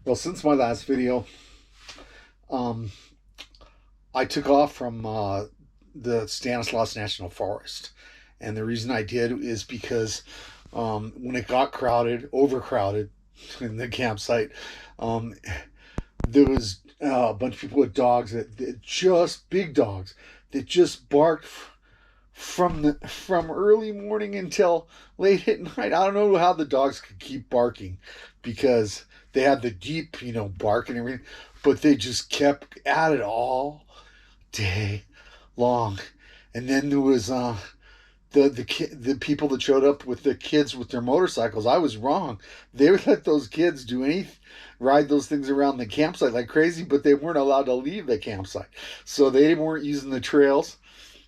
Well, since my last video, um, I took off from the Stanislaus National Forest. And the reason I did is because when it got crowded, overcrowded in the campsite, um, there was a bunch of people with dogs that just big dogs that just barked from early morning until late at night. I don't know how the dogs could keep barking because they had the deep, bark and everything, but they just kept at it all day long. And then there was the people that showed up with the kids with their motorcycles. I was wrong. They would let those kids do anything, ride those things around the campsite like crazy, but they weren't allowed to leave the campsite. So they weren't using the trails.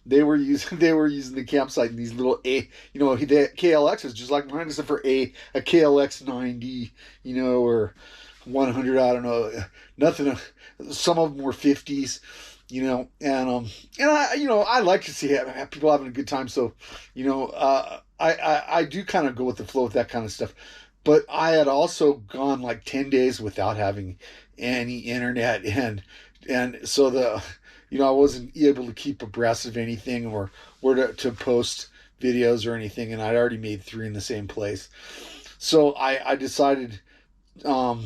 They were using the campsite in these little the KLX is just like mine except for a KLX 90, or 100. I don't know, nothing. Some of them were 50s, and I like to see people having a good time. So, I do kind of go with the flow with that kind of stuff. But I had also gone like 10 days without having any internet, and so I wasn't able to keep abreast of anything or where to post videos or anything, and I'd already made three in the same place. So I decided to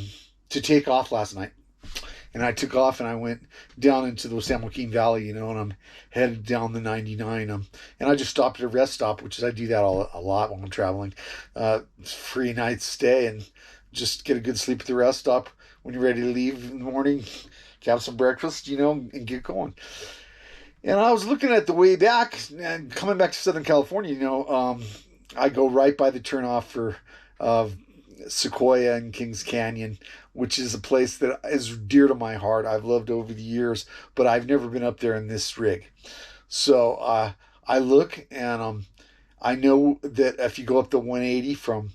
take off last night, and I took off and I went down into the San Joaquin Valley, and I'm headed down the 99. And I just stopped at a rest stop, which is I do that a lot when I'm traveling. Free night stay and just get a good sleep at the rest stop. When you're ready to leave in the morning, have some breakfast, and get going. And I was looking at the way back and coming back to Southern California. I go right by the turnoff for Sequoia and Kings Canyon, which is a place that is dear to my heart. I've loved over the years, but I've never been up there in this rig. So I look and I know that if you go up the 180 from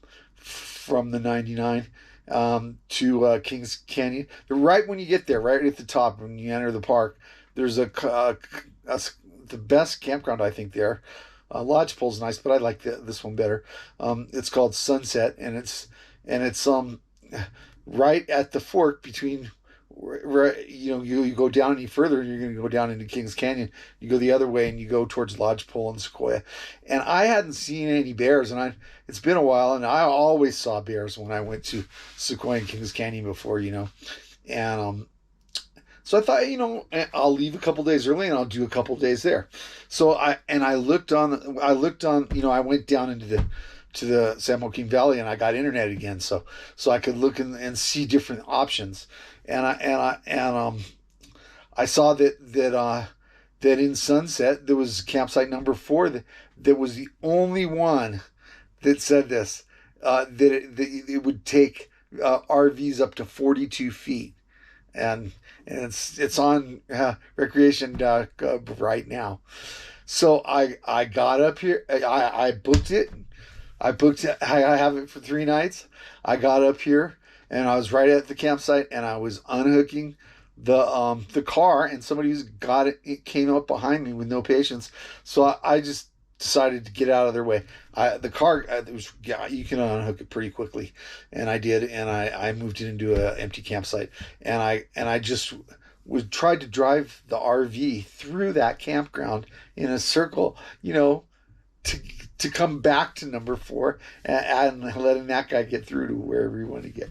the 99 to Kings Canyon, right when you get there, right at the top when you enter the park, there's the best campground I think there. Lodgepole's nice, but I like this one better. It's called Sunset, and it's right at the fork between, right, you go down any further and you're going to go down into Kings Canyon. You go the other way and you go towards Lodgepole and Sequoia. And I hadn't seen any bears, and it's been a while, and I always saw bears when I went to Sequoia and Kings Canyon before, and so I thought, I'll leave a couple days early and I'll do a couple days there. So I looked on, I went down to the San Joaquin Valley, and I got internet again, so I could look and see different options. And I saw that in Sunset there was campsite number 4 that was the only one that said this, that it would take RVs up to 42 feet, and it's on recreation.gov right now. So I got up here. I booked it. I have it for 3 nights. I got up here and I was right at the campsite, and I was unhooking the car, and somebody who's got it came up behind me with no patience. So I just decided to get out of their way. The car, it was, yeah, you can unhook it pretty quickly, and I did, and I moved it into an empty campsite, and I just tried to drive the RV through that campground in a circle, to to come back to number 4, and letting that guy get through to wherever he wanted to get.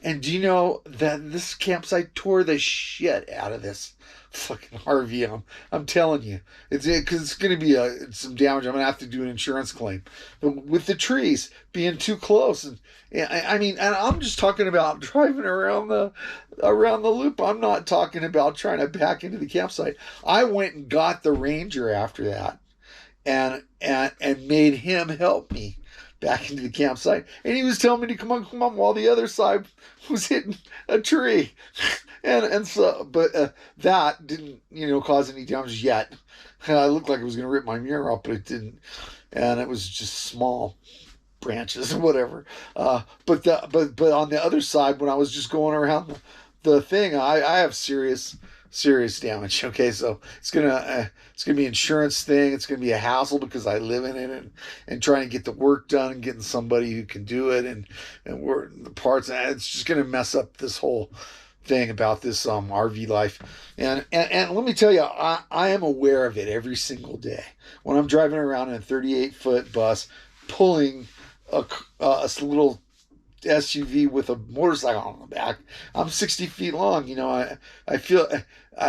And do you know that this campsite tore the shit out of this fucking RV? I'm telling you, because it's going to be some damage. I'm going to have to do an insurance claim, but with the trees being too close, and I mean, and I'm just talking about driving around the loop. I'm not talking about trying to back into the campsite. I went and got the ranger after that, and made him help me back into the campsite. And he was telling me to come on, while the other side was hitting a tree. But that didn't, cause any damage yet. It looked like it was going to rip my mirror off, but it didn't. And it was just small branches or whatever. But on the other side, when I was just going around the thing, I have serious serious damage. Okay, so it's gonna be an insurance thing. It's gonna be a hassle because I live in it, and trying to get the work done and getting somebody who can do it, and work the parts. And it's just gonna mess up this whole thing about this RV life. And let me tell you, I am aware of it every single day when I'm driving around in a 38-foot bus, pulling a little SUV with a motorcycle on the back. I'm 60 feet long. I feel,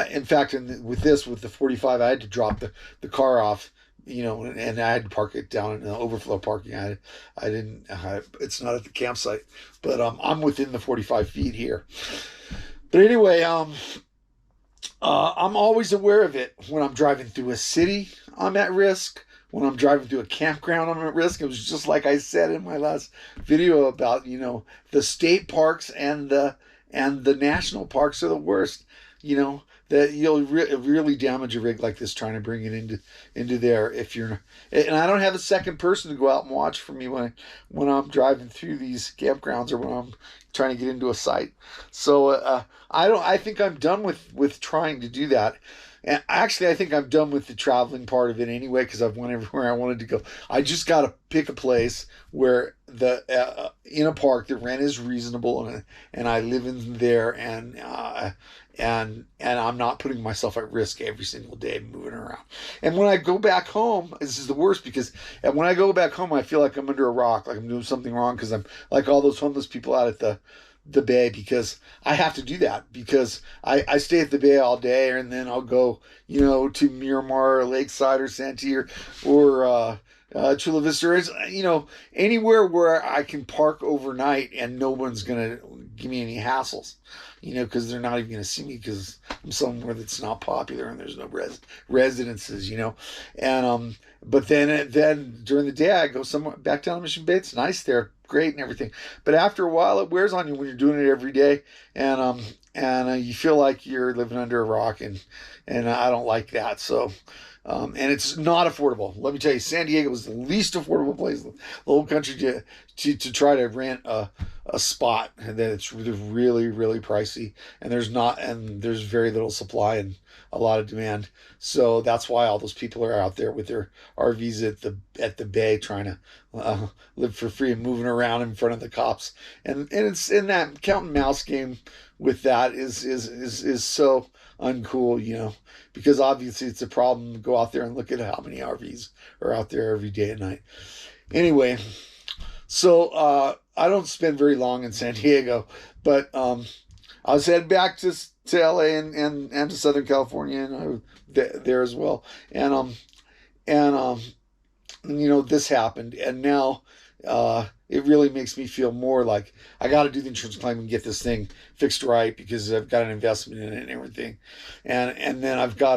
in fact, with the 45, I had to drop the car off, and I had to park it down in the overflow parking. I didn't, it's not at the campsite, but I'm within the 45 feet here. But anyway, I'm always aware of it. When I'm driving through a city, I'm at risk. When I'm driving through a campground, I'm at risk. It was just like I said in my last video about, the state parks and the national parks are the worst. That you'll really damage a rig like this trying to bring it into there if you're. And I don't have a second person to go out and watch for me when I'm driving through these campgrounds or when I'm trying to get into a site. So I think I'm done with trying to do that. And actually, I think I'm done with the traveling part of it anyway because I've went everywhere I wanted to go. I just got to pick a place where in a park the rent is reasonable and I live in there and I'm not putting myself at risk every single day moving around. And when I go back home, this is the worst because when I go back home, I feel like I'm under a rock, like I'm doing something wrong because I'm like all those homeless people out at the bay because I have to do that because I stay at the bay all day and then I'll go, to Miramar or Lakeside or Santee or Chula Vista, or, anywhere where I can park overnight and no one's going to give me any hassles, because they're not even going to see me because I'm somewhere that's not popular and there's no residences, and, but then during the day I go somewhere back down to Mission Bay. It's nice there, great and everything. But after a while it wears on you when you're doing it every day. And you feel like you're living under a rock and I don't like that. So, and it's not affordable. Let me tell you, San Diego was the least affordable place in the whole country to try to rent a spot. And then it's really, really pricey. And there's very little supply and a lot of demand. So that's why all those people are out there with their RVs at the bay trying to live for free and moving around in front of the cops. And it's in that cat and mouse game with that is so uncool, because obviously it's a problem to go out there and look at how many RVs are out there every day and night. Anyway, so I don't spend very long in San Diego, but I was headed back to LA and to Southern California and I was there as well. And this happened, and now it really makes me feel more like I got to do the insurance claim and get this thing fixed right because I've got an investment in it and everything, and then I've got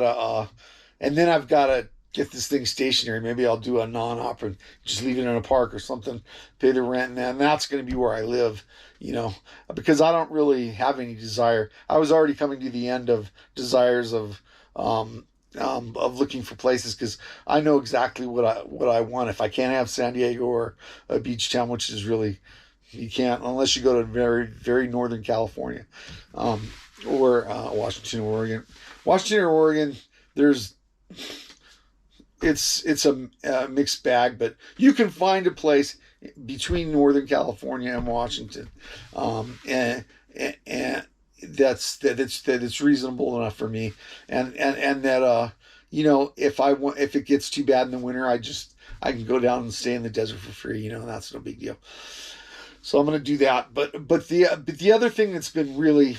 to get this thing stationary. Maybe I'll do a non-op and just leave it in a park or something, pay the rent, and that's going to be where I live, because I don't really have any desire. I was already coming to the end of desires of looking for places because I know exactly what I want. If I can't have San Diego or a beach town, which is really, you can't unless you go to very, very northern California, or Washington or Oregon. Washington or Oregon, it's a mixed bag, but you can find a place between Northern California and Washington, and that's reasonable enough for me, and that if it gets too bad in the winter, I can go down and stay in the desert for free. That's no big deal. So I'm going to do that. But the other thing that's been really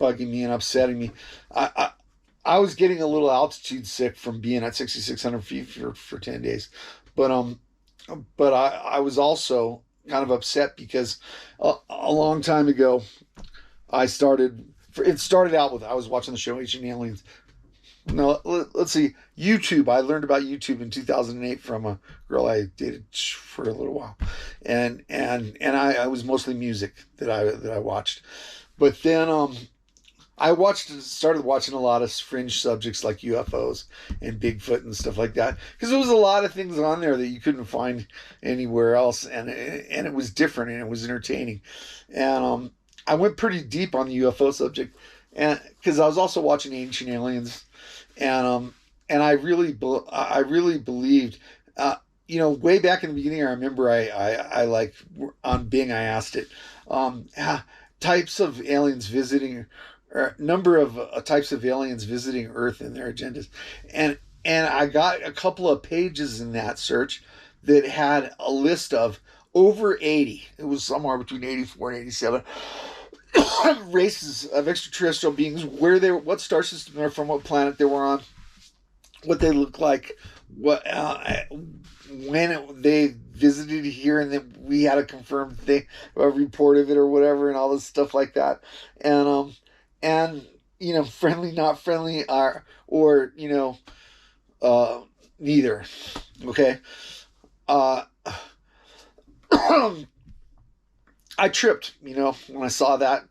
bugging me and upsetting me, I was getting a little altitude sick from being at 6,600 feet for 10 days, but I was also kind of upset because a long time ago it started out with I was watching the show Ancient Aliens. No, let's see, YouTube. I learned about YouTube in 2008 from a girl I dated for a little while, and I was mostly music that I watched, but then I started watching a lot of fringe subjects like UFOs and Bigfoot and stuff like that because there was a lot of things on there that you couldn't find anywhere else, and it was different and it was entertaining, and I went pretty deep on the UFO subject, and because I was also watching Ancient Aliens, and I really believed, way back in the beginning, I remember I like on Bing I asked it, types of aliens visiting, or number of types of aliens visiting Earth and their agendas, and I got a couple of pages in that search that had a list of over 80. It was somewhere between 84 and 87 races of extraterrestrial beings, where they were, what star system they're from, what planet they were on, what they look like, what they visited here, and then we had a confirmed thing, a report of it or whatever, and all this stuff like that, and friendly, not friendly, or neither. Okay. Uh, I tripped, when I saw that,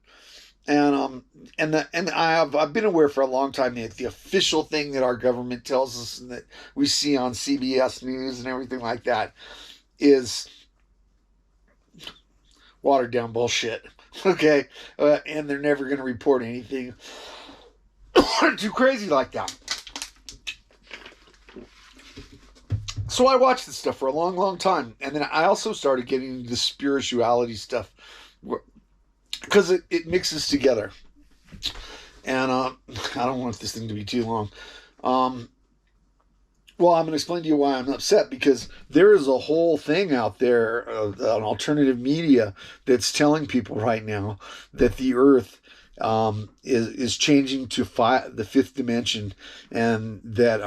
and I've been aware for a long time that the official thing that our government tells us and that we see on CBS News and everything like that is watered down bullshit. Okay, and they're never going to report anything too crazy like that. So I watched this stuff for a long, long time, and then I also started getting into spirituality stuff because it mixes together. And I don't want this thing to be too long. Well, I'm going to explain to you why I'm upset, because there is a whole thing out there, an alternative media that's telling people right now that the Earth is changing to the fifth dimension, and that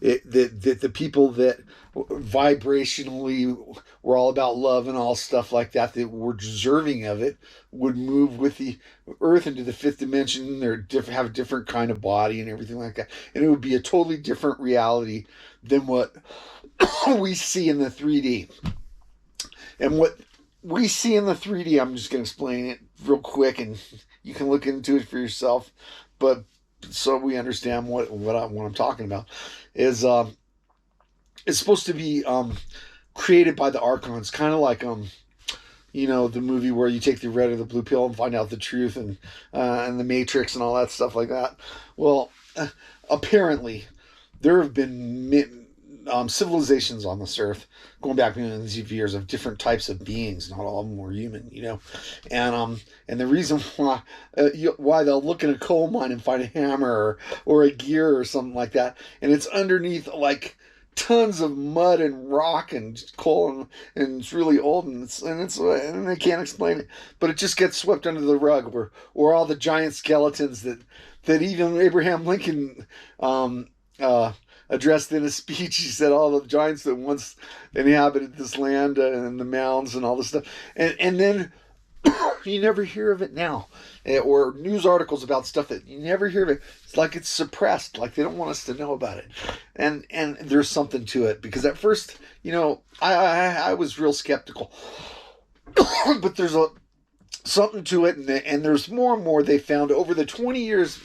that the people that vibrationally were all about love and all stuff like that, that were deserving of it, would move with the Earth into the fifth dimension. They're have a different kind of body and everything like that, and it would be a totally different reality than what we see in the 3D. And what we see in the 3D, I'm just going to explain it real quick, and you can look into it for yourself. But so we understand what I'm talking about, is it's supposed to be created by the Archons, kind of like the movie where you take the red or the blue pill and find out the truth, and the Matrix and all that stuff like that. Well, apparently there have been civilizations on this earth going back millions of years of different types of beings. Not all of them were human, and the reason why they'll look in a coal mine and find a hammer or a gear or something like that, and it's underneath like tons of mud and rock and coal, and it's really old, and they can't explain it, but it just gets swept under the rug, or all the giant skeletons that even Abraham Lincoln addressed in a speech. He said all the giants that once inhabited this land, and the mounds and all this stuff, and then you never hear of it now, or news articles about stuff that you never hear of it. It's like it's suppressed, like they don't want us to know about it, and there's something to it, because at first, I was real skeptical, but there's something to it, and there's more and more they found over the 20 years,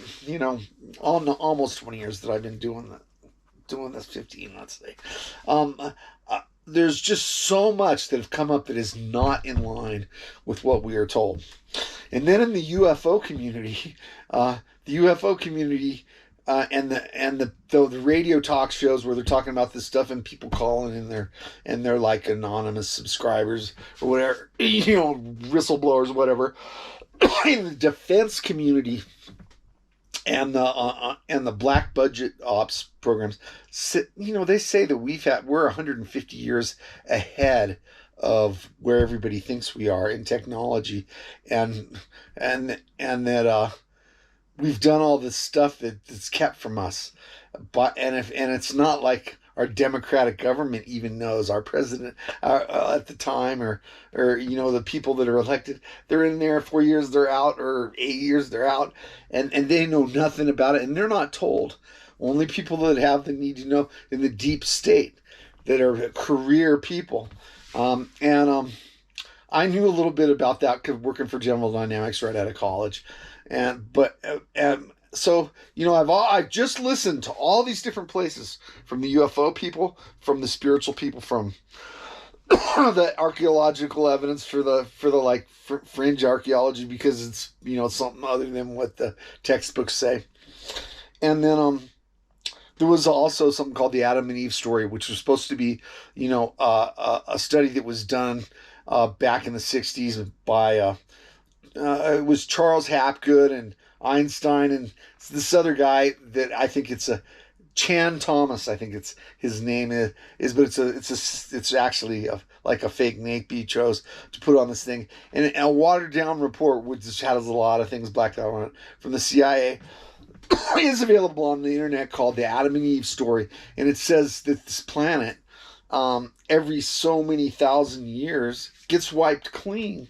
almost 20 years that I've been doing this, 15, let's say. There's just so much that have come up that is not in line with what we are told. And then in the UFO community, and the radio talk shows where they're talking about this stuff, and people calling in there, and they're like anonymous subscribers or whatever, whistleblowers, whatever. In the defense community and the black budget ops programs, they say that we're 150 years ahead of where everybody thinks we are in technology, and that we've done all this stuff that's kept from us, but it's not like our democratic government even knows. Our president at the time, or the people that are elected, they're in there 4 years, they're out, or 8 years, they're out, and they know nothing about it, and they're not told. Only people that have the need to know in the deep state, that are career people. I knew a little bit about that, working for General Dynamics right out of college, so, I've just listened to all these different places, from the UFO people, from the spiritual people, from the archaeological evidence for the like fringe archaeology, because it's, something other than what the textbooks say. And then there was also something called the Adam and Eve story, which was supposed to be, a study that was done back in the '60s by it was Charles Hapgood and Einstein and this other guy that I think it's a Chan Thomas, I think it's his name is, but it's actually like a fake name he chose to put on this thing, and a watered down report which just has a lot of things blacked out on it from the CIA is available on the internet, called the Adam and Eve story, and it says that this planet, every so many thousand years, gets wiped clean,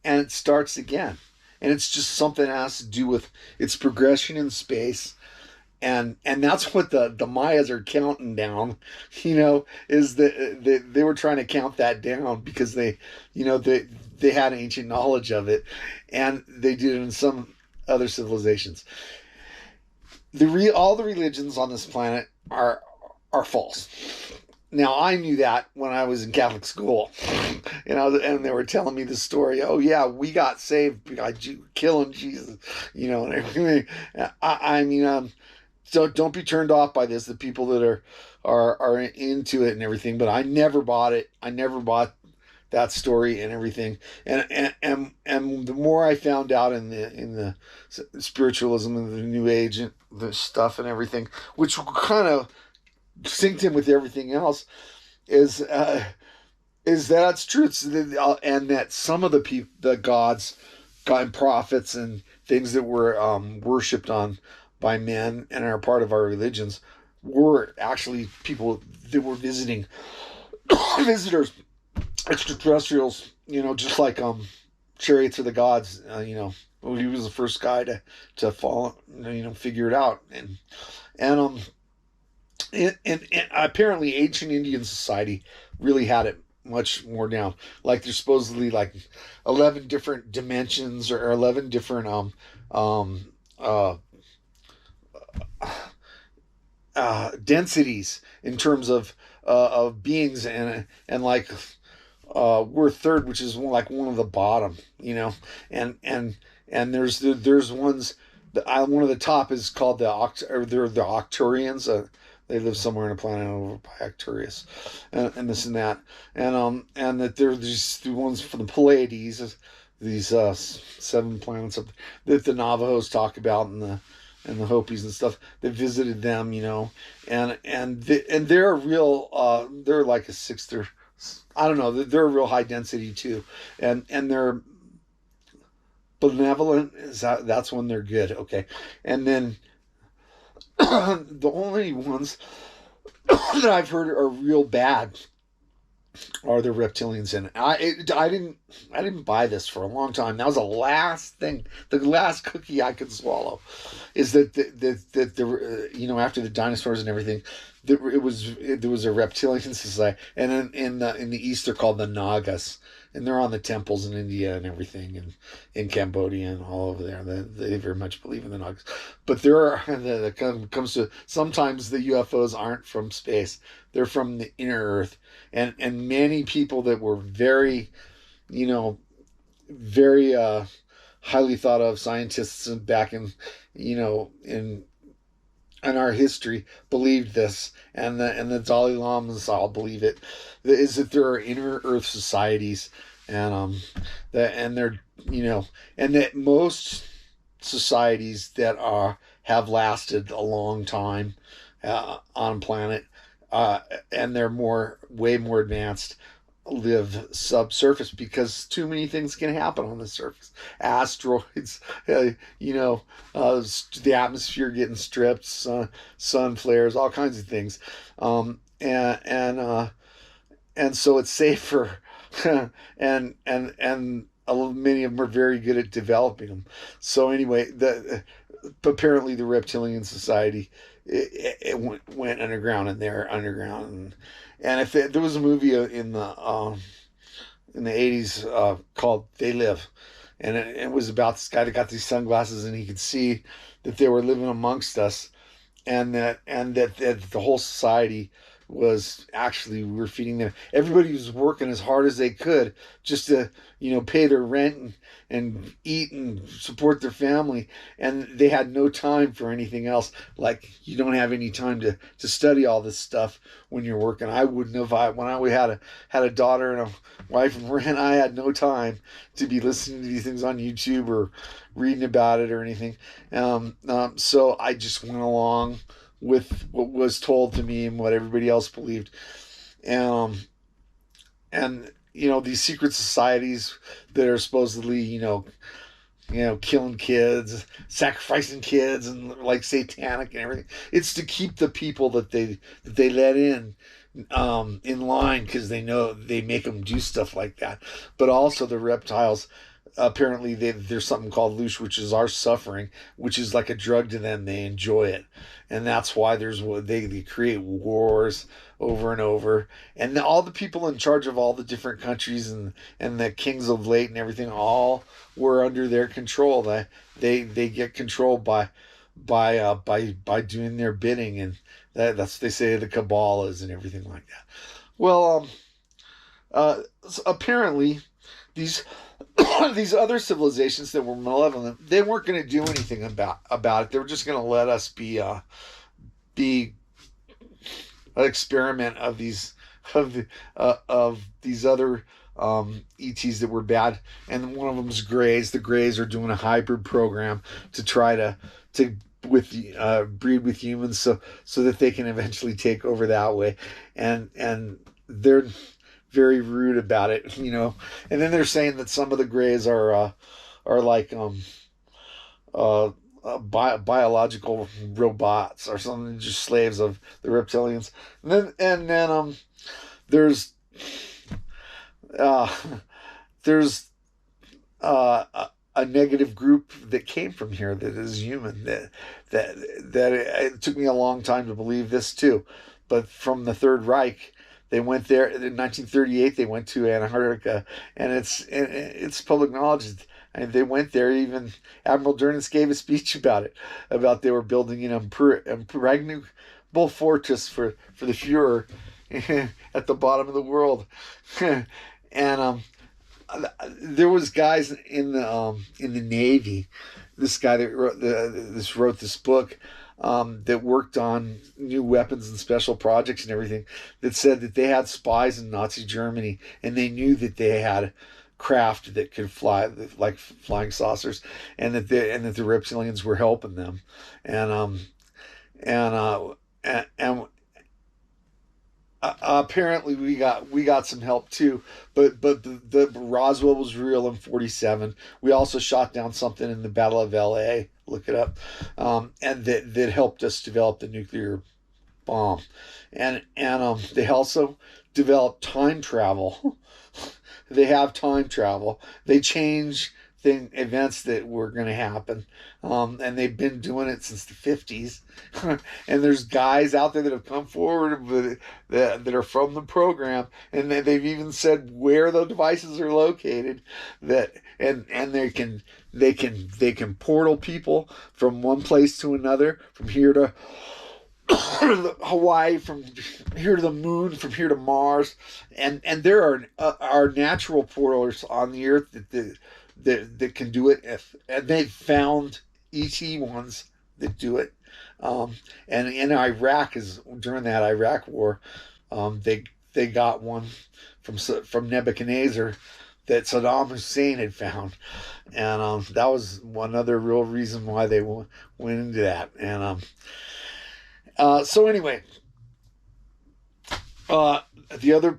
and it starts again, and it's just something that has to do with its progression in space. And that's what the Mayas are counting down, is that they were trying to count that down because they had ancient knowledge of it, and they did it in some other civilizations. All the religions on this planet are false. Now, I knew that when I was in Catholic school, and they were telling me the story. Oh yeah, we got saved by killing Jesus, and everything. I mean, so don't be turned off by this. The people that are into it and everything, but I never bought it. I never bought that story and everything. And the more I found out in the spiritualism and the New Age and the stuff and everything, which kind of synced in with everything else, is that's true. And that some of the gods, God and prophets and things that were worshipped on by men and are part of our religions were actually people that were visiting visitors, extraterrestrials, just like Chariots of the Gods. He was the first guy to fall, figure it out, and apparently ancient Indian society really had it much more down. Like there's supposedly like 11 different dimensions or 11 different densities in terms of beings, and like we're third, which is one of the bottom, and there's ones that one of the top is called they're the Octurians. They live somewhere on a planet over by Arcturus, and this and that, and that there are these the ones from the Pleiades, these 7 planets that the Navajos talk about, and the Hopis and stuff that visited them, and they're a real they're like a sixth, or I don't know, they're a real high density too, and they're benevolent. That's when they're good, okay, and then the only ones that I've heard are real bad are the reptilians, and I didn't buy this for a long time. That was the last thing, the last cookie I could swallow, is that the after the dinosaurs and everything, there was a reptilian society, and in the East they're called the Nagas, and they're on the temples in India and everything, and in Cambodia and all over there. They very much believe in the Nagas, but there are that comes to sometimes the UFOs aren't from space; they're from the inner Earth, and many people that were very, very highly thought of scientists back in our history believed this, and the Dalai Lamas all believe it. Is that there are inner Earth societies, and they're and that most societies that have lasted a long time on planet, and they're way more advanced, live subsurface, because too many things can happen on the surface. Asteroids, the atmosphere getting stripped, sun flares, all kinds of things, and so it's safer, and many of them are very good at developing them. So anyway, apparently the reptilian society, it went underground, and they're underground, and if there was a movie in the '80s called They Live, and it was about this guy that got these sunglasses, and he could see that they were living amongst us, and that the whole society was actually we were feeding them. Everybody was working as hard as they could just to, pay their rent and eat and support their family, and they had no time for anything else. Like, you don't have any time to study all this stuff when you're working. I wouldn't have. When I had a daughter and a wife and rent, I had no time to be listening to these things on YouTube or reading about it or anything. So I just went along with what was told to me and what everybody else believed. Um, and these secret societies that are supposedly killing kids, sacrificing kids, and like satanic and everything. It's to keep the people that they let in line, because they know they make them do stuff like that. But also the reptiles, apparently there's something called loosh, which is our suffering, which is like a drug to them. They enjoy it, and that's why they create wars over and over. And all the people in charge of all the different countries and the kings of late and everything, all were under their control. They get controlled by doing their bidding, and that's what they say the cabal is and everything like that. Well, so apparently these these other civilizations that were malevolent, they weren't going to do anything about it. They were just going to let us be an experiment of these other ETs that were bad. And one of them is Greys. The Greys are doing a hybrid program to try to with breed with humans, so that they can eventually take over that way. And they're very rude about it. And then they're saying that some of the Greys are like biological robots or something, just slaves of the reptilians. And then there's uh, there's a negative group that came from here that is human. That it took me a long time to believe this too, but from the Third Reich. They went there in 1938. They went to Antarctica, and it's public knowledge. And they went there. Even Admiral Dönitz gave a speech about it. About they were building an impregnable fortress for the Fuhrer at the bottom of the world. And there was guys in the Navy. This guy that wrote this book, that worked on new weapons and special projects and everything, that said that they had spies in Nazi Germany, and they knew that they had craft that could fly, like flying saucers, and that the reptilians were helping them. And apparently we got some help too, but the Roswell was real in 1947. We also shot down something in the Battle of L.A. Look it up, and that helped us develop the nuclear bomb, and they also developed time travel. They have time travel. They change events that were going to happen, and they've been doing it since the 50s. And there's guys out there that have come forward that are from the program, and they've even said where the devices are located. And they can portal people from one place to another, from here to Hawaii, from here to the moon, from here to Mars, and there are natural portals on the Earth that can do it. And they found ET ones that do it. And in Iraq, is during that Iraq war, they got one from Nebuchadnezzar that Saddam Hussein had found, and that was one other real reason why they went into that. And so anyway, the other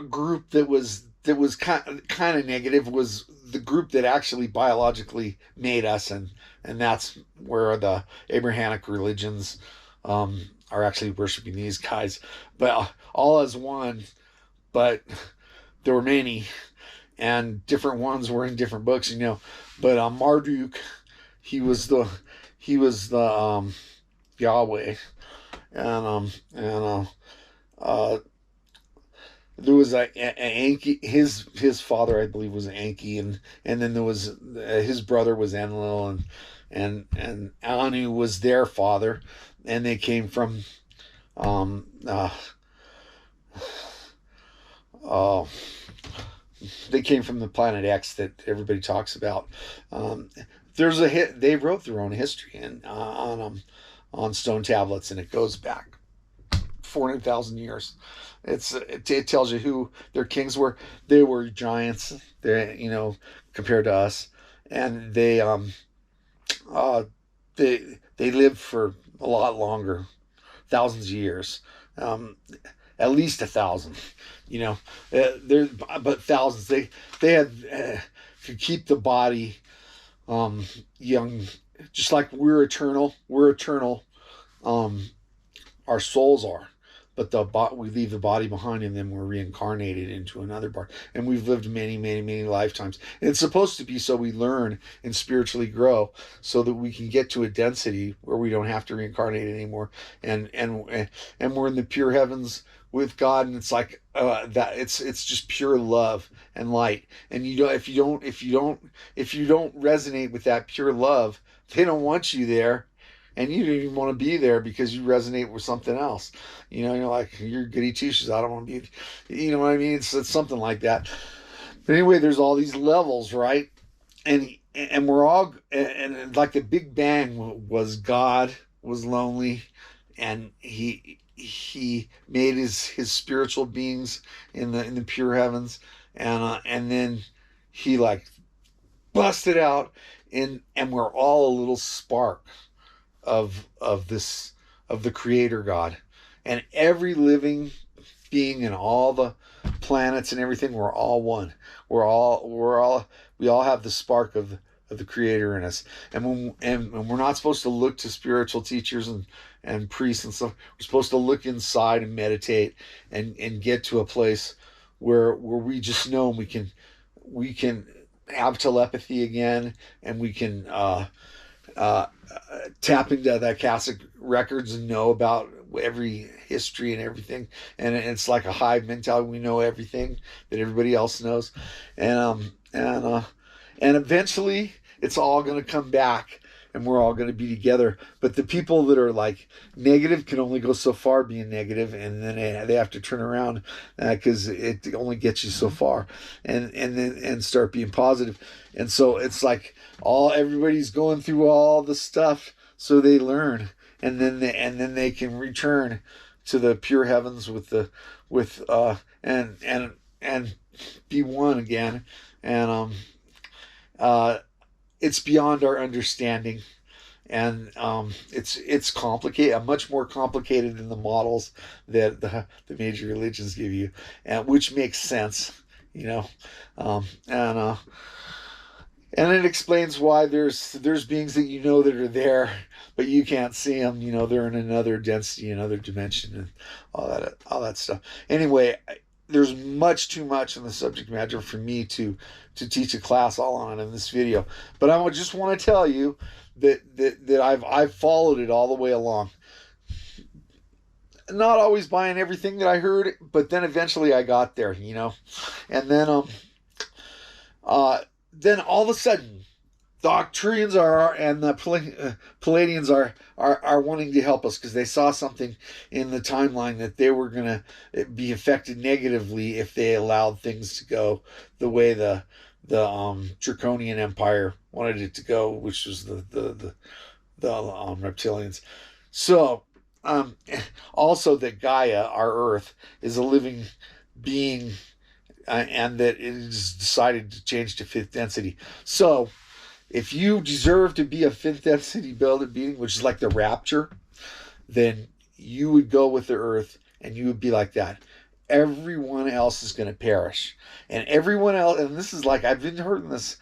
group that was kind of negative was the group that actually biologically made us, and that's where the Abrahamic religions are actually worshiping these guys, but all as one. But there were many, and different ones were in different books, But Marduk, he was the Yahweh, and there was a Anki. His father, I believe, was Anki, and then there was his brother was Enlil, and Anu was their father, and they came from Oh, they came from the planet X that everybody talks about. Um, there's a hit. They wrote their own history on stone tablets, and it goes back 400,000 years. It tells you who their kings were. They were giants. They compared to us, and uh they lived for a lot longer, thousands of years. Um, at least 1,000. You know, there but thousands. They had could keep the body young, just like we're eternal. We're eternal. Um, our souls are, but we leave the body behind, and then we're reincarnated into another body, and we've lived many, many, many lifetimes. And it's supposed to be so we learn and spiritually grow, so that we can get to a density where we don't have to reincarnate anymore, and we're in the pure heavens with God, and it's like that. It's just pure love and light. And if you don't resonate with that pure love, they don't want you there, and you don't even want to be there because you resonate with something else. You're like, you're goody two shoes. I don't want to be, you know what I mean? It's something like that. But anyway, there's all these levels, right? And we're all, and like the Big Bang was God was lonely, and he made his spiritual beings in the pure heavens, and then he like busted out, and we're all a little spark of the creator God. And every living being and all the planets and everything, we're all one. We all have the spark of the creator in us. And we're not supposed to look to spiritual teachers and priests and stuff. We're supposed to look inside and meditate and get to a place where we just know we can have telepathy again, and we can uh, tap into that Catholic records and know about every history and everything. And it's like a hive mentality. We know everything that everybody else knows, and and eventually it's all going to come back, and we're all going to be together. But the people that are like negative can only go so far being negative, and then they have to turn around because it only gets you so far, and start being positive. And so it's like everybody's going through all the stuff, so they learn, and then they can return to the pure heavens with and be one again. And uh it's beyond our understanding, and it's complicated, much more complicated than the models that the major religions give you, and which makes sense, you know. um, and uh, and it explains why there's beings that that are there, but you can't see them. They're in another density, another dimension, and all that stuff. Anyway, there's much too much in the subject matter for me to teach a class all on in this video. But I just want to tell you that I've followed it all the way along. Not always buying everything that I heard, but then eventually I got there, and then all of a sudden, the Arcturians and the Palladians are wanting to help us because they saw something in the timeline that they were going to be affected negatively if they allowed things to go the way the Draconian Empire wanted it to go, which was the reptilians. So also that Gaia, our Earth, is a living being, and that it is decided to change to fifth density. So if you deserve to be a fifth density builded being, which is like the rapture, then you would go with the Earth, and you would be like that. Everyone else is going to perish, and everyone else. And this is like, I've been hearing this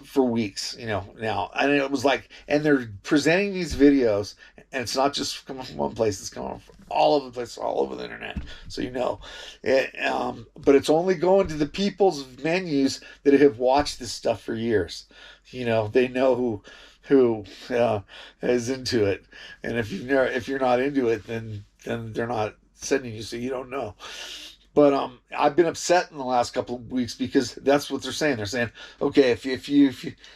for weeks, now, and it was like, and they're presenting these videos, and it's not just coming from one place; it's coming from all over the place, all over the internet. So but it's only going to the people's menus that have watched this stuff for years. They know who is into it, and if you're not into it, then they're not sending you, so you don't know. But I've been upset in the last couple of weeks because that's what they're saying. They're saying, okay, if you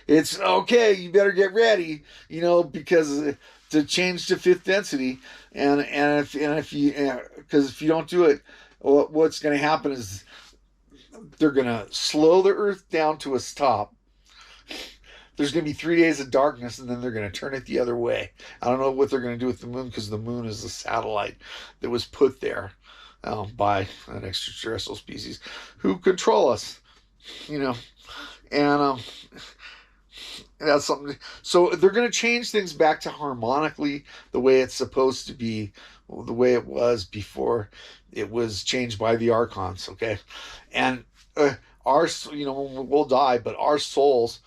it's okay, you better get ready, because to change to fifth density, and if you because if you don't do it, what's going to happen is they're going to slow the Earth down to a stop. There's going to be 3 days of darkness, and then they're going to turn it the other way. I don't know what they're going to do with the moon, because the moon is a satellite that was put there by an extraterrestrial species who control us, you know. And that's something. So they're going to change things back to harmonically the way it's supposed to be, the way it was before it was changed by the archons. Okay, and our, we'll die, but our souls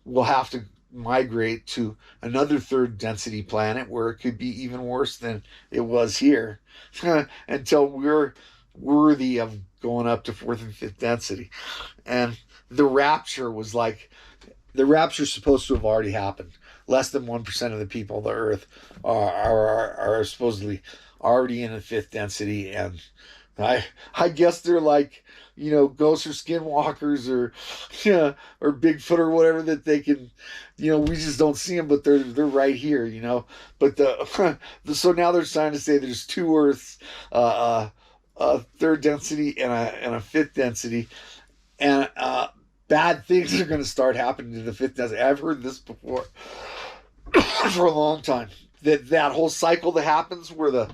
will have to migrate to another third density planet where it could be even worse than it was here until we're worthy of going up to fourth and fifth density. And the rapture was like, the rapture is supposed to have already happened. Less than 1% of the people of the earth are supposedly already in the fifth density. And I guess they're like, ghosts or skinwalkers or, or Bigfoot or whatever, that they can, we just don't see them, but they're right here, But so now they're trying to say there's two Earths, a third density and a fifth density, and bad things are going to start happening to the fifth density. I've heard this before for a long time. That whole cycle that happens where the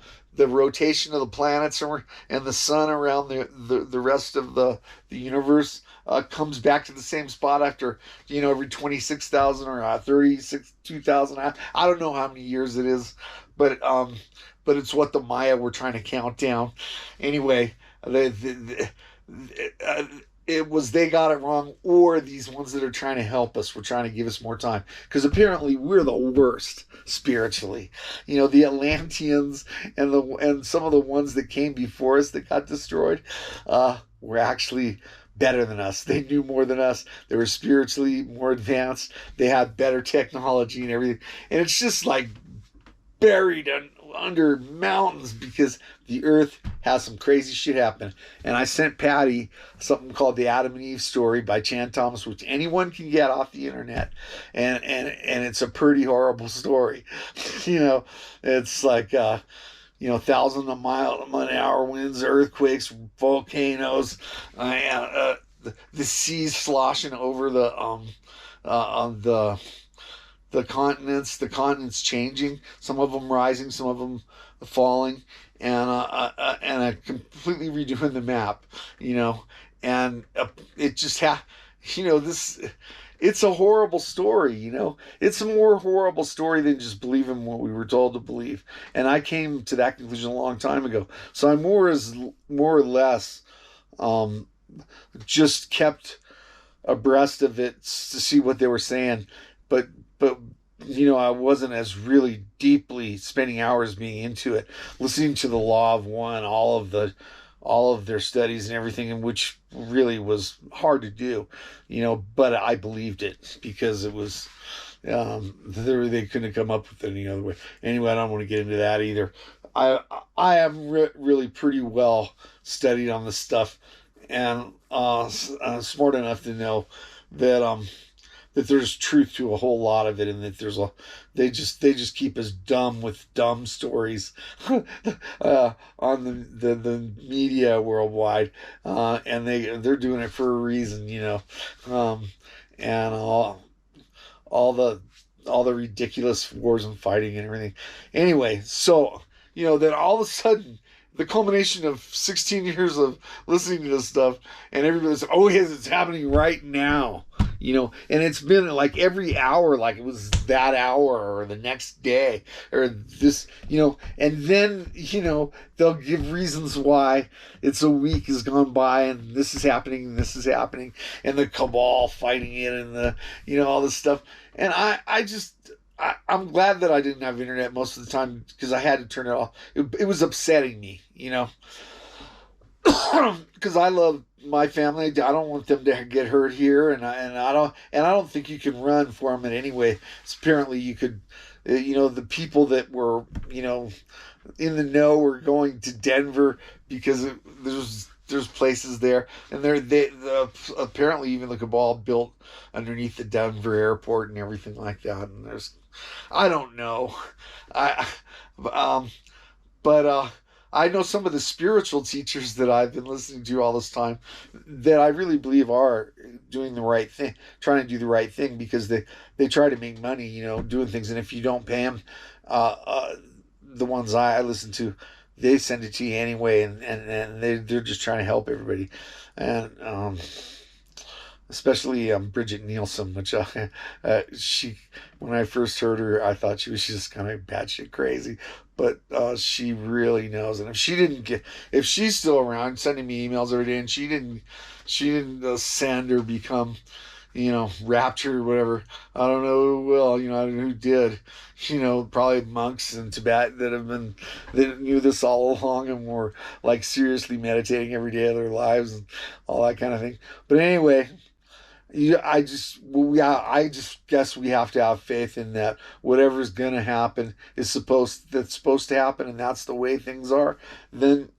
rotation of the planets and the sun around the rest of the universe comes back to the same spot after, every 26,000 or 32,000. I don't know how many years it is, but it's what the Maya were trying to count down. Anyway, it was they got it wrong, or these ones that are trying to help us were trying to give us more time, because apparently we're the worst spiritually. The Atlanteans and some of the ones that came before us that got destroyed were actually better than us. They knew more than us. They were spiritually more advanced. They had better technology and everything, and it's just like buried under mountains because the earth has some crazy shit happen. And I sent Patty something called The Adam and Eve Story by Chan Thomas, which anyone can get off the internet, and it's a pretty horrible story. It's like thousand a mile an hour winds, earthquakes, volcanoes, the seas sloshing over the continents changing, some of them rising, some of them falling, and completely redoing the map, and it just this. It's a horrible story, It's a more horrible story than just believing what we were told to believe, and I came to that conclusion a long time ago. So I more or less just kept abreast of it to see what they were saying, but I wasn't as really deeply spending hours being into it, listening to the Law of One, all of their studies and everything, in which really was hard to do, but I believed it because it was they couldn't have come up with it any other way. Anyway, I don't want to get into that either. I am really pretty well studied on this stuff, and smart enough to know that there's truth to a whole lot of it, and that they just keep us dumb with dumb stories on the media worldwide, and they're doing it for a reason, and all the ridiculous wars and fighting and everything. Anyway, so then all of a sudden, the culmination of 16 years of listening to this stuff, and everybody's, oh yes, it's happening right now, and it's been like every hour, like it was that hour or the next day or this, and then, they'll give reasons why it's a week has gone by and this is happening and this is happening, and the cabal fighting it and all this stuff. And I'm glad that I didn't have internet most of the time, because I had to turn it off. It was upsetting me, because I love my family. I don't want them to get hurt here, and I don't think you can run for them in any way. So apparently, you could, the people that were, in the know were going to Denver because there's places there, and apparently even the cabal built underneath the Denver airport and everything like that. And I don't know, but I know some of the spiritual teachers that I've been listening to all this time that I really believe are doing the right thing, trying to do the right thing, because they try to make money, doing things. And if you don't pay them, the ones I listen to, they send it to you anyway, and they're just trying to help everybody. And especially Bridget Nielsen, which she, when I first heard her, I thought she was just kind of batshit crazy, but she really knows. And if she's still around, sending me emails every day, and she didn't send or become, raptured or whatever, I don't know who will. I don't know who did. Probably monks in Tibet that knew this all along and were like seriously meditating every day of their lives and all that kind of thing. But anyway, I just guess we have to have faith in that whatever's gonna happen that's supposed to happen, and that's the way things are. Then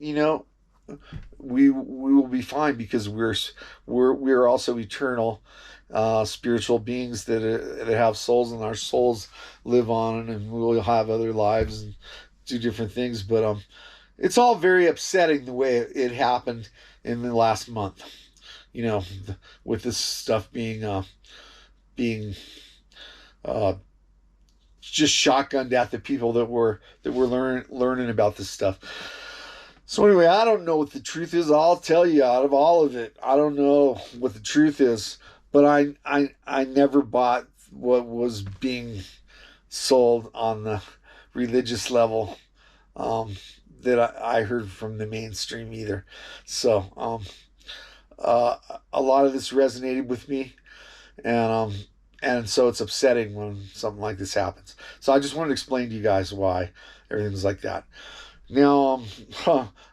we will be fine, because we're also eternal, spiritual beings that have souls, and our souls live on, and we'll have other lives and do different things. But it's all very upsetting the way it happened in the last month. You know, with this stuff being uh, just shotgunned at the people that were learning about this stuff. So anyway, I don't know what the truth is. I'll tell you, out of all of it, I don't know what the truth is. But I never bought what was being sold on the religious level, that I heard from the mainstream either. So a lot of this resonated with me, and so it's upsetting when something like this happens. So I just wanted to explain to you guys why everything's like that. Now,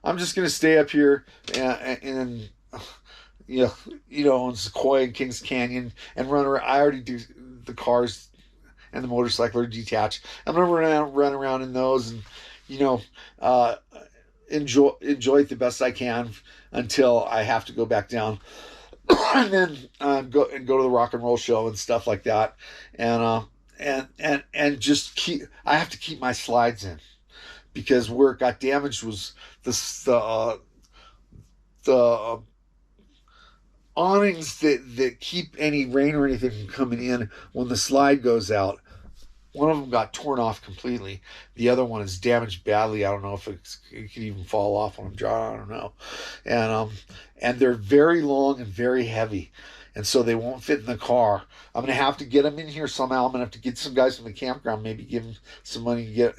I'm just gonna stay up here and in Sequoia and Kings Canyon and run around. I already do the cars and the motorcycle are detached. I'm gonna run around in those, and you know, uh, enjoy it the best I can until I have to go back down, and then go to the rock and roll show and stuff like that, and just I have to keep my slides in, because where it got damaged was the awnings that keep any rain or anything from coming in when the slide goes out. One of them got torn off completely. The other one is damaged badly. I don't know if it could even fall off when I'm driving. I don't know. And they're very long and very heavy, and so they won't fit in the car. I'm gonna have to get them in here somehow. I'm gonna have to get some guys from the campground, maybe give them some money to get,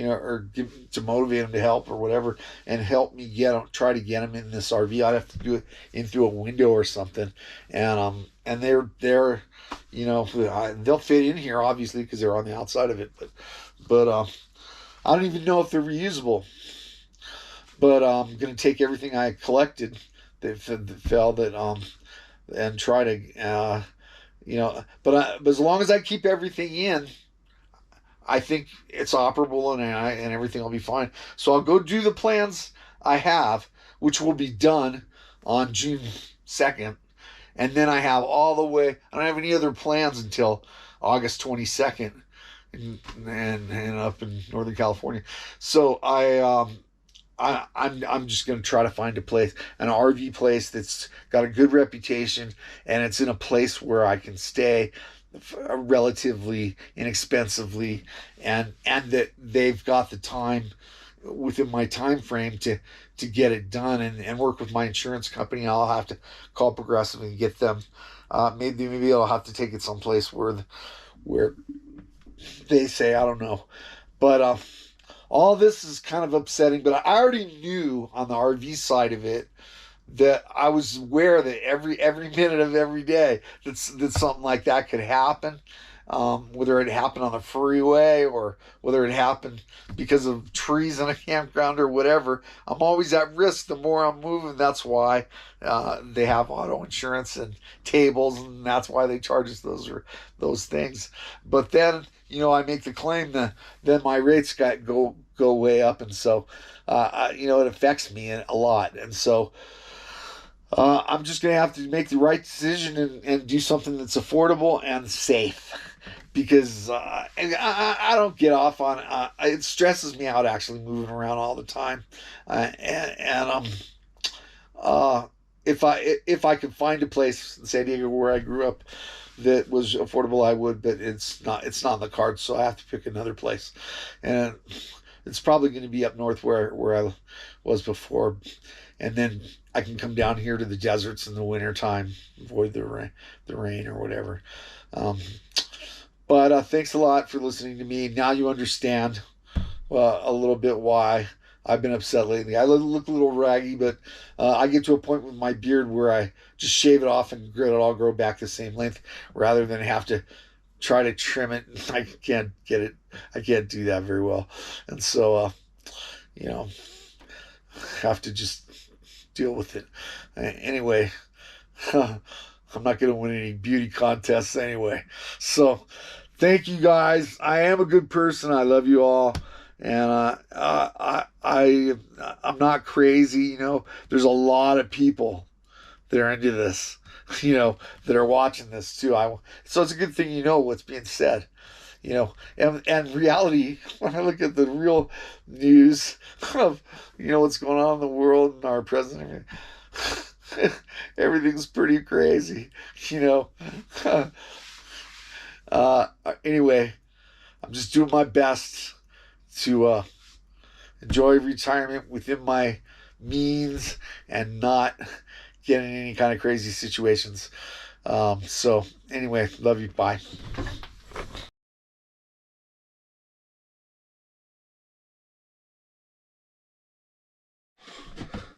or to motivate them to help or whatever, and help me try to get them in this RV. I'd have to do it in through a window or something, and they're they'll fit in here obviously because they're on the outside of it, but I don't even know if they're reusable. But I'm gonna take everything I collected that fell, and try to but as long as I keep everything in, I think it's operable, and everything will be fine. So I'll go do the plans I have, which will be done on June 2nd. And then I have all the way, I don't have any other plans until August 22nd, and up in Northern California. So I'm just going to try to find an RV place that's got a good reputation, and it's in a place where I can stay relatively inexpensively, and that they've got the time within my time frame to get it done, and work with my insurance company. I'll have to call Progressive and get them. Maybe I'll have to take it someplace where they say, I don't know, but all this is kind of upsetting. But I already knew on the RV side of it that I was aware that every minute of every day that something like that could happen. Whether it happened on the freeway or whether it happened because of trees in a campground or whatever, I'm always at risk the more I'm moving. That's why they have auto insurance and tables, and that's why they charge us those things. But then, I make the claim that then my rates go way up, and so it affects me a lot, and so. I'm just going to have to make the right decision and do something that's affordable and safe. because and I don't get off on it stresses me out actually moving around all the time, and uh, if I could find a place in San Diego where I grew up that was affordable, I would, but it's not in the cards, so I have to pick another place, and it's probably going to be up north where I was before, and then I can come down here to the deserts in the wintertime, avoid the rain or whatever. Um, but thanks a lot for listening to me. Now you understand a little bit why I've been upset lately. I look a little raggy, but I get to a point with my beard where I just shave it off and let it all grow back the same length rather than have to try to trim it. I can't get it. I can't do that very well. And so, you know, have to just deal with it. Anyway, I'm not going to win any beauty contests anyway. So, thank you guys. I am a good person. I love you all, and I'm not crazy. There's a lot of people that are into this. That are watching this too. So it's a good thing what's being said. And reality, when I look at the real news of what's going on in the world and our president, everything's pretty crazy. you know Anyway, I'm just doing my best to enjoy retirement within my means and not get in any kind of crazy situations. So anyway, love you. Bye.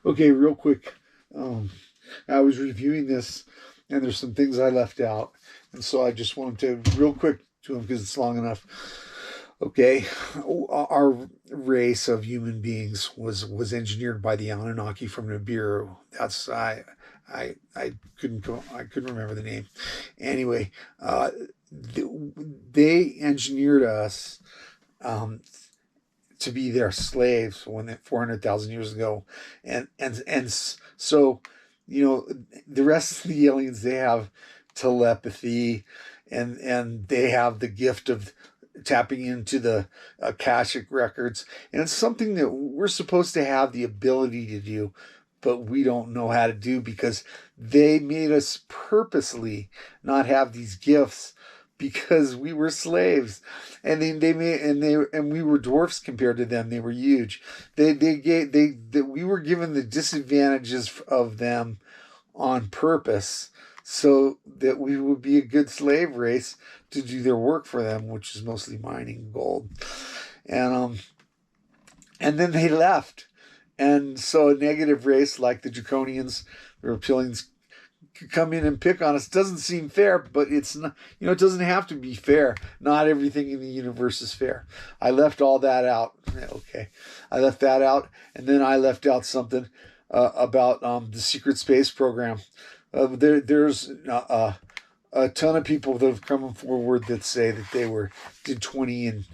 Okay, real quick. Um, I was reviewing this, and there's some things I left out, and so I just wanted to real quick to them because it's long enough. Okay, our race of human beings was engineered by the Anunnaki from Nibiru. That's I couldn't remember the name. Anyway, they engineered us um, to be their slaves when 400,000 years ago, and so the rest of the aliens, they have telepathy, and they have the gift of tapping into the akashic records, and it's something that we're supposed to have the ability to do, but we don't know how to do because they made us purposely not have these gifts because we were slaves, and they made and we were dwarfs compared to them. They were huge. We were given the disadvantages of them on purpose so that we would be a good slave race to do their work for them, which is mostly mining gold. And then they left. And so a negative race like the Draconians, the Reptilians, could come in and pick on us. Doesn't seem fair, but it's not, it doesn't have to be fair. Not everything in the universe is fair. I left all that out. Okay. I left that out. And then I left out something about the secret space program. There's a ton of people that have come forward that say that they did 20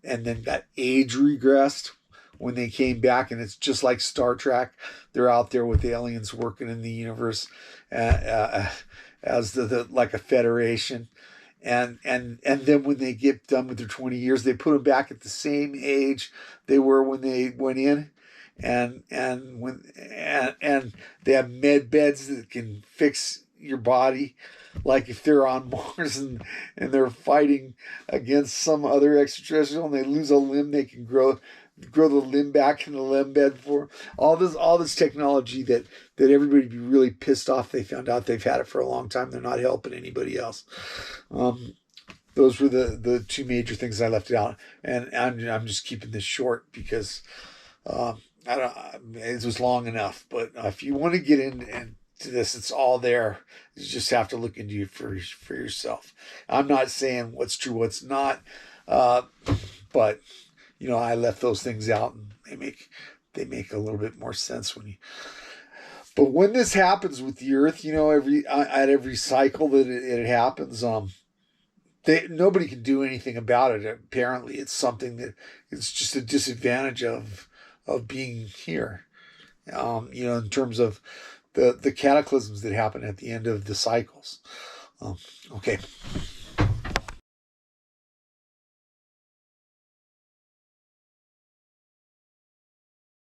and then got age regressed when they came back, and it's just like Star Trek. They're out there with aliens working in the universe as like a federation, and then when they get done with their 20 years, they put them back at the same age they were when they went in, and they have med beds that can fix your body, like if they're on Mars and they're fighting against some other extraterrestrial and they lose a limb, they can grow the limb back in the limb bed for all this technology that everybody be really pissed off. They found out they've had it for a long time. They're not helping anybody else. Those were the two major things I left out, and I'm just keeping this short because I don't. It was long enough. But if you want to get into this, it's all there. You just have to look into it for yourself. I'm not saying what's true, what's not, but I left those things out, and they make a little bit more sense when you. But when this happens with the Earth, at every cycle that it happens, nobody can do anything about it. Apparently, it's something that it's just a disadvantage of being here. In terms of the cataclysms that happen at the end of the cycles. Okay.